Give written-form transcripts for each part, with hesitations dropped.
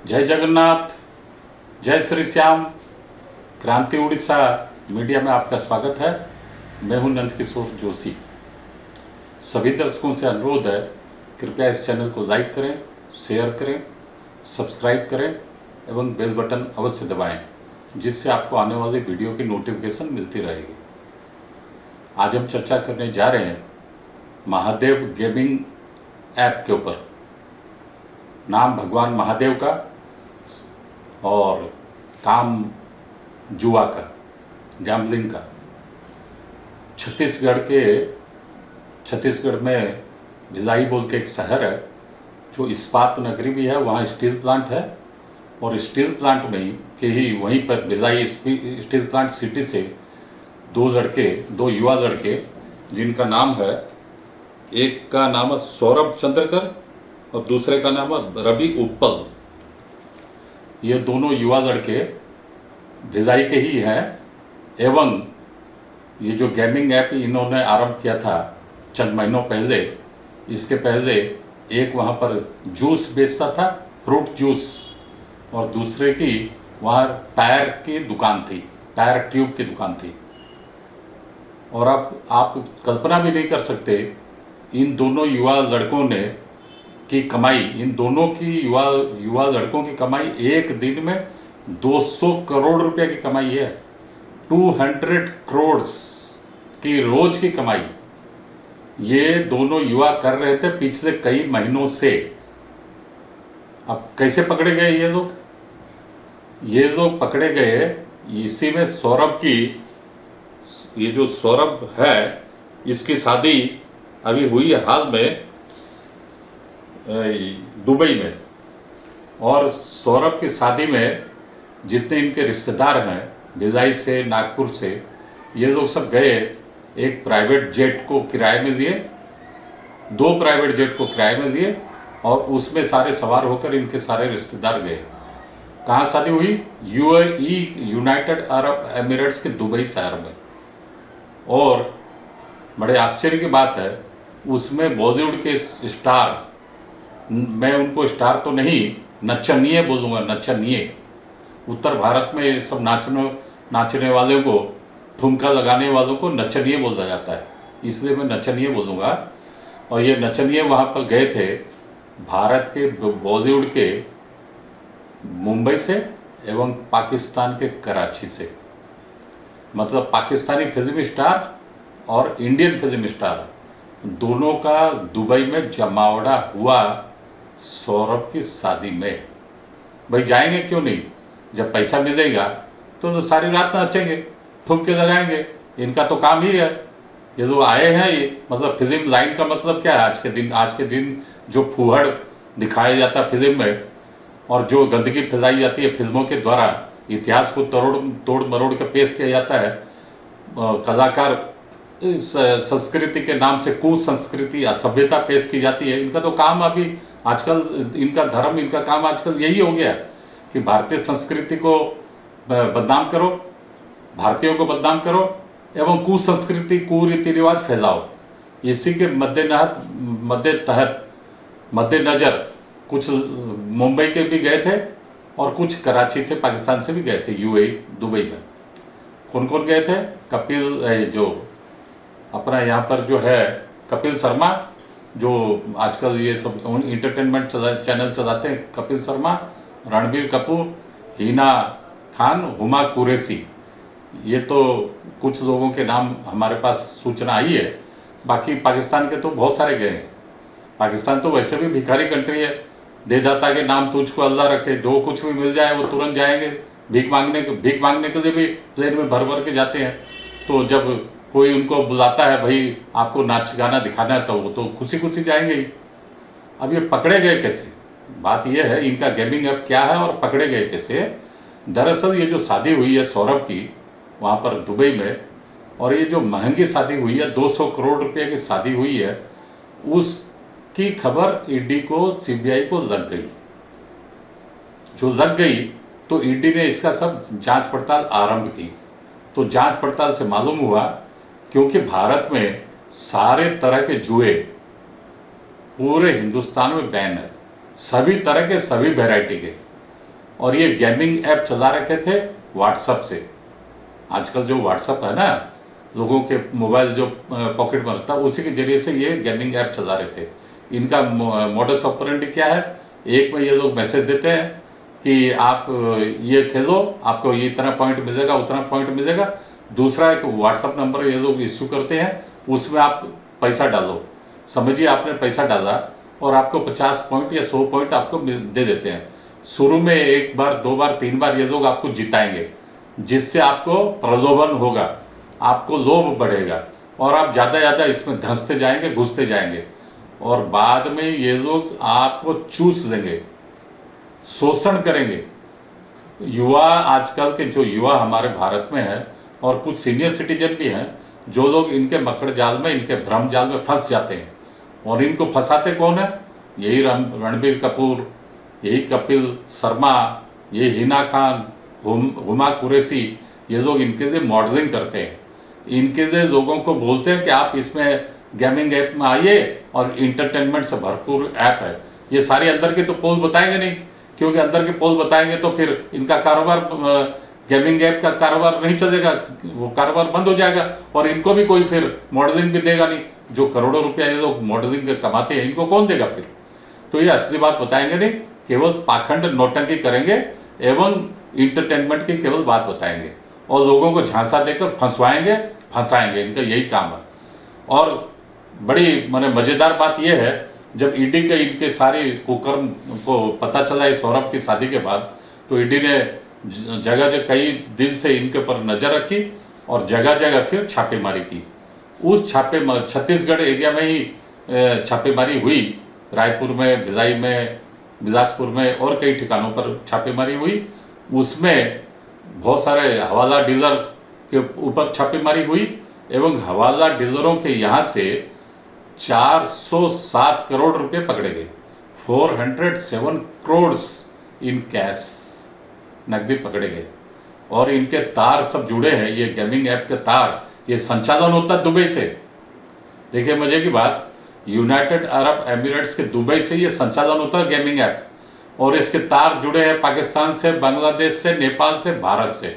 जय जगन्नाथ, जय श्री श्याम। क्रांति उड़ीसा मीडिया में आपका स्वागत है। मैं हूं नंदकिशोर जोशी। सभी दर्शकों से अनुरोध है, कृपया इस चैनल को लाइक करें, शेयर करें, सब्सक्राइब करें एवं बेल बटन अवश्य दबाएं, जिससे आपको आने वाली वीडियो की नोटिफिकेशन मिलती रहेगी। आज हम चर्चा करने जा रहे हैं महादेव गेमिंग ऐप के ऊपर। नाम भगवान महादेव का और काम जुआ का, गैम्बलिंग का। छत्तीसगढ़ में भिलाई बोल के एक शहर है जो इस्पात नगरी भी है, वहाँ स्टील प्लांट है और स्टील प्लांट में ही वहीं पर भिलाई स्टील प्लांट सिटी से दो युवा लड़के जिनका नाम है, एक का नाम है सौरभ चंद्रकर और दूसरे का नाम है रवि उत्पल। ये दोनों युवा लड़के भिलाई के ही हैं एवं ये जो गेमिंग ऐप इन्होंने आरंभ किया था चंद महीनों पहले, इसके पहले एक वहाँ पर जूस बेचता था, फ्रूट जूस, और दूसरे की वहाँ टायर की दुकान थी, टायर ट्यूब की दुकान थी। और अब आप कल्पना भी नहीं कर सकते इन दोनों युवा लड़कों ने की कमाई, इन दोनों की युवा लड़कों की कमाई एक दिन में 200 करोड़ रुपए की कमाई है। 200 करोड़ की रोज की कमाई ये दोनों युवा कर रहे थे पिछले कई महीनों से। अब कैसे पकड़े गए ये लोग? ये लोग पकड़े गए इसी में सौरभ की, ये जो सौरभ है इसकी शादी अभी हुई है हाल में दुबई में। और सौरभ की शादी में जितने इनके रिश्तेदार हैं भिलाई से, नागपुर से, ये लोग सब गए। एक प्राइवेट जेट को किराए में लिए, 2 प्राइवेट जेट को किराए में लिए और उसमें सारे सवार होकर इनके सारे रिश्तेदार गए। कहाँ शादी हुई? यूएई, यूनाइटेड अरब एमिरेट्स के दुबई शहर में। और बड़े आश्चर्य की बात है, उसमें बॉलीवुड के स्टार, मैं उनको स्टार तो नहीं, नचनिए बोलूँगा, नचनिए। उत्तर भारत में सब नाचने वाले को, ठुमका लगाने वालों को नचनिए बोला जाता है, इसलिए मैं नचनिए बोलूँगा। और ये नचनिए वहाँ पर गए थे भारत के, बॉलीवुड के मुंबई से एवं पाकिस्तान के कराची से। मतलब पाकिस्तानी फिल्म स्टार और इंडियन फिल्म स्टार दोनों का दुबई में जमावड़ा हुआ सौरभ की शादी में। भाई जाएंगे क्यों नहीं? जब पैसा मिलेगा तो सारी रात नाचेंगे, ठुमके लगाएंगे, इनका तो काम ही है। ये जो आए हैं, ये मतलब फिल्म लाइन का मतलब क्या है? आज के दिन जो फूहड़ दिखाया जाता है फिल्म में और जो गंदगी फैलाई जाती है फिल्मों के द्वारा, इतिहास को तोड़ मरोड़ के पेश किया जाता है, कलाकार इस संस्कृति के नाम से कुसंस्कृति, असभ्यता पेश की जाती है। इनका तो काम अभी आजकल, इनका धर्म, इनका काम आजकल यही हो गया कि भारतीय संस्कृति को बदनाम करो, भारतीयों को बदनाम करो एवं कुसंस्कृति, कुरीति रिवाज फैलाओ। इसी के मद्देनजर कुछ मुंबई के भी गए थे और कुछ कराची से, पाकिस्तान से भी गए थे यूएई, दुबई में। कौन कौन गए थे? कपिल, जो अपना यहाँ पर जो है कपिल शर्मा, जो आजकल ये सब इंटरटेनमेंट चैनल चलाते हैं, कपिल शर्मा, रणबीर कपूर, हिना खान, हुमा कुरैशी, ये तो कुछ लोगों के नाम हमारे पास सूचना आई है। बाकी पाकिस्तान के तो बहुत सारे गए हैं। पाकिस्तान तो वैसे भी भिखारी कंट्री है, देदाता के नाम तुझको अल्लाह रखे, जो कुछ भी मिल जाए वो तुरंत जाएंगे। भीख मांगने के लिए भी प्लेन में भर भर के जाते हैं। तो जब कोई उनको बुलाता है, भाई आपको नाच गाना दिखाना है, तो वो तो खुशी खुशी जाएंगे ही। अब ये पकड़े गए कैसे? बात ये है इनका गेमिंग ऐप क्या है और पकड़े गए कैसे? दरअसल ये जो शादी हुई है सौरभ की वहाँ पर दुबई में, और ये जो महंगी शादी हुई है, 200 करोड़ रुपए की शादी हुई है, उसकी खबर ईडी को, सीबीआई को लग गई। जो लग गई तो ईडी ने इसका सब जांच पड़ताल आरंभ की। तो जांच पड़ताल से मालूम हुआ, क्योंकि भारत में सारे तरह के जुए पूरे हिंदुस्तान में बैन है, सभी तरह के, सभी वैरायटी के। और ये गेमिंग ऐप चला रखे थे व्हाट्सएप से। आजकल जो व्हाट्सएप है ना, लोगों के मोबाइल जो पॉकेट में रहता है, उसी के जरिए से ये गेमिंग ऐप चला रहे थे। इनका मोडस ऑपरेंडी क्या है, एक में ये लोग मैसेज देते हैं कि आप ये खेलो, आपको ये इतना पॉइंट मिलेगा, उतना पॉइंट मिलेगा। दूसरा एक व्हाट्सएप नंबर ये लोग इश्यू करते हैं, उसमें आप पैसा डालो। समझिए आपने पैसा डाला और आपको 50 पॉइंट या 100 पॉइंट आपको दे देते हैं। शुरू में 1 बार 2 बार 3 बार ये लोग आपको जिताएंगे, जिससे आपको प्रलोभन होगा, आपको लोभ बढ़ेगा और आप ज़्यादा इसमें धंसते जाएंगे, घुसते जाएंगे और बाद में ये लोग आपको चूस लेंगे, शोषण करेंगे। युवा, आजकल के जो युवा हमारे भारत में है और कुछ सीनियर सिटीजन भी हैं, जो लोग इनके मकड़ जाल में, इनके भ्रम जाल में फंस जाते हैं। और इनको फंसाते कौन है? यही रणबीर कपूर, यही कपिल शर्मा, ये हिना खान, हुमा कुरैशी, ये लोग इनके लिए मॉडलिंग करते हैं। इनके लिए लोगों को बोलते हैं कि आप इसमें गेमिंग ऐप में आइए और इंटरटेनमेंट से भरपूर ऐप है। ये सारे अंदर के तो पोल बताएंगे नहीं, क्योंकि अंदर के पोल बताएंगे तो फिर इनका कारोबार, गेमिंग ऐप का कारोबार नहीं चलेगा, वो कारोबार बंद हो जाएगा और इनको भी कोई फिर मॉडलिंग भी देगा नहीं। जो करोड़ों रुपया ये लोग मॉडलिंग कमाते हैं, इनको कौन देगा फिर? तो ये असली बात बताएंगे नहीं, केवल पाखंड नौटंकी करेंगे एवं इंटरटेनमेंट की केवल बात बताएंगे और लोगों को झांसा देकर फंसाएंगे। इनका यही काम है। और बड़ी माने मजेदार बात यह है, जब ईडी के इनके सारे कुकर्म को पता चला इस सौरभ की शादी के बाद, तो ईडी ने जगह जगह कई दिन से इनके ऊपर नजर रखी और जगह जगह फिर छापेमारी की। उस छत्तीसगढ़ एरिया में ही छापेमारी हुई, रायपुर में, भिलाई में, बिलासपुर में और कई ठिकानों पर छापेमारी हुई। उसमें बहुत सारे हवाला डीलर के ऊपर छापेमारी हुई एवं हवाला डीलरों के यहाँ से 407 करोड़ रुपए पकड़े गए। 407 करोड़ इन कैश नकदी पकड़े गए और इनके तार सब जुड़े हैं। ये गेमिंग ऐप के तार, ये संचालन होता है दुबई से। देखिए मजे की बात, यूनाइटेड अरब एमिरेट्स के दुबई से ये संचालन होता है गेमिंग ऐप, और इसके तार जुड़े हैं पाकिस्तान से, बांग्लादेश से, नेपाल से, भारत से।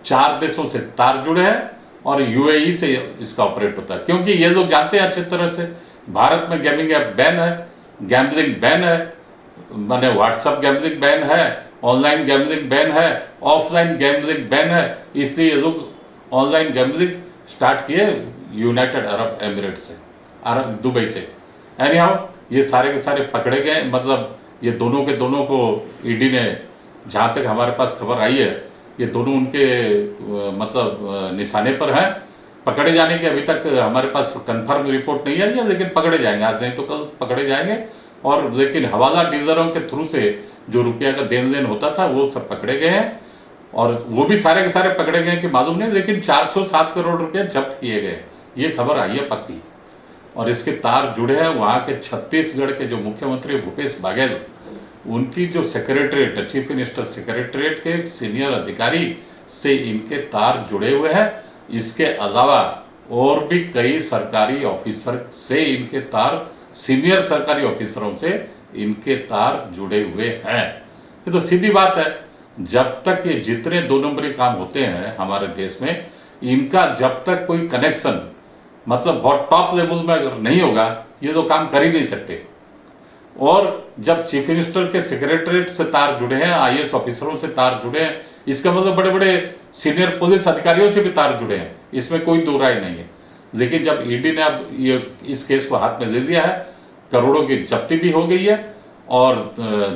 4 देशों से तार जुड़े हैं और यूएई से इसका ऑपरेट होता है। क्योंकि ये लोग जानते हैं अच्छी तरह से भारत में गेमिंग ऐप बैन है, गैम्बलिंग बैन है, माने व्हाट्सएप गैम्बलिंग बैन है, ऑनलाइन गैम्बलिंग बैन है, ऑफलाइन गैम्बलिंग बैन है। इसलिए ये लोग ऑनलाइन गैम्बलिंग स्टार्ट किए यूनाइटेड अरब एमिरेट से, दुबई से। एनी हाउ ये सारे के सारे पकड़े गए। मतलब ये दोनों के दोनों को ईडी ने, जहाँ तक हमारे पास खबर आई है, ये दोनों उनके मतलब निशाने पर हैं। पकड़े जाने की अभी तक हमारे पास कंफर्म रिपोर्ट नहीं आई है, लेकिन पकड़े जाएंगे, आज नहीं तो कल पकड़े जाएंगे। और लेकिन हवाला डीलरों के थ्रू से जो रुपया का देन लेन होता था वो सब पकड़े गए हैं और वो भी सारे के सारे पकड़े गए कि मालूम नहीं, लेकिन 407 करोड़ रुपये जब्त किए गए, ये खबर आई है पक्की। और इसके तार जुड़े हैं वहाँ के छत्तीसगढ़ के जो मुख्यमंत्री भूपेश बघेल, उनकी जो सेक्रेटरीट, चीफ मिनिस्टर सेक्रेटरीट के सीनियर अधिकारी से इनके तार जुड़े हुए हैं। इसके अलावा और भी कई सरकारी ऑफिसर से इनके तार, सीनियर सरकारी ऑफिसरों से इनके तार जुड़े हुए हैं। ये तो सीधी बात है, जब तक ये जितने 2 नंबरी काम होते हैं हमारे देश में, इनका जब तक कोई कनेक्शन मतलब बहुत टॉप लेवल में अगर नहीं होगा, ये तो काम कर ही नहीं सकते। और जब चीफ मिनिस्टर के सेक्रेटरीट से तार जुड़े हैं, आईएएस ऑफिसरों से तार जुड़े हैं, इसका मतलब बड़े बड़े सीनियर पुलिस अधिकारियों से भी तार जुड़े हैं, इसमें कोई दो राय नहीं है। लेकिन जब ईडी ने अब ये इस केस को हाथ में ले लिया है, करोड़ों की जब्ती भी हो गई है और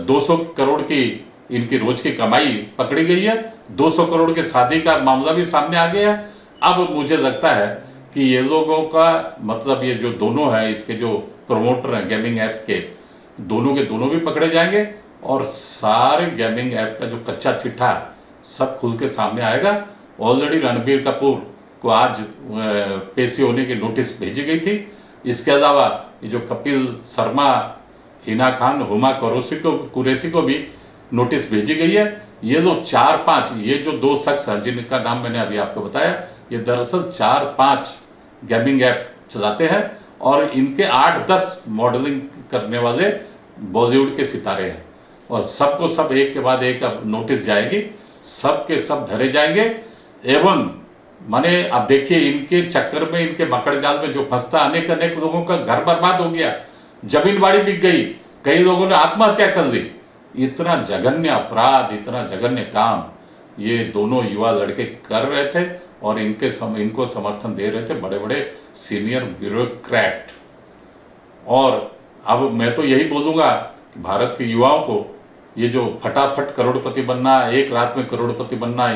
200 करोड़ की इनकी रोज की कमाई पकड़ी गई है, 200 करोड़ के शादी का मामला भी सामने आ गया है। अब मुझे लगता है कि ये लोगों का मतलब ये जो दोनों हैं, इसके जो प्रमोटर हैं गेमिंग ऐप के, दोनों के दोनों भी पकड़े जाएंगे और सारे गेमिंग ऐप का जो कच्चा चिट्ठा सब खुल के सामने आएगा। ऑलरेडी रणबीर कपूर को आज पेशी होने की नोटिस भेजी गई थी। इसके अलावा ये जो कपिल शर्मा, हिना खान, हुमा कुरैशी को भी नोटिस भेजी गई है। ये लोग 4-5, ये जो 2 शख्स हैं जिनका नाम मैंने अभी आपको बताया, ये दरअसल 4-5 गेमिंग ऐप चलाते हैं और इनके 8-10 मॉडलिंग करने वाले बॉलीवुड के सितारे हैं। और सबको सब एक के बाद एक अब नोटिस जाएगी, सब के सब धरे जाएंगे। एवं माने अब देखिए इनके चक्कर में, इनके मकड़ जाल में जो फंसता, अनेक अनेक लोगों का घर बर्बाद हो गया, जमीन बाड़ी बिक गई, कई लोगों ने आत्महत्या कर ली। इतना जघन्य अपराध, इतना जघन्य काम ये दोनों युवा लड़के कर रहे थे और इनको समर्थन दे रहे थे बड़े बड़े सीनियर ब्यूरोक्रेट। और अब मैं तो यही बोलूँगा कि भारत के युवाओं को ये जो फटाफट करोड़पति बनना, एक रात में करोड़पति बनना,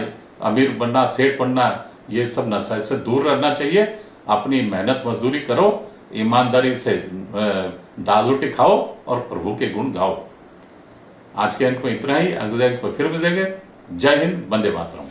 अमीर बनना, सेठ बनना, ये सब नशा से दूर रहना चाहिए। अपनी मेहनत मजदूरी करो, ईमानदारी से दाल रोटी खाओ और प्रभु के गुण गाओ। आज के अंक में इतना ही, अगले अंक में फिर मिलेंगे। जय हिंद, वंदे मातरम।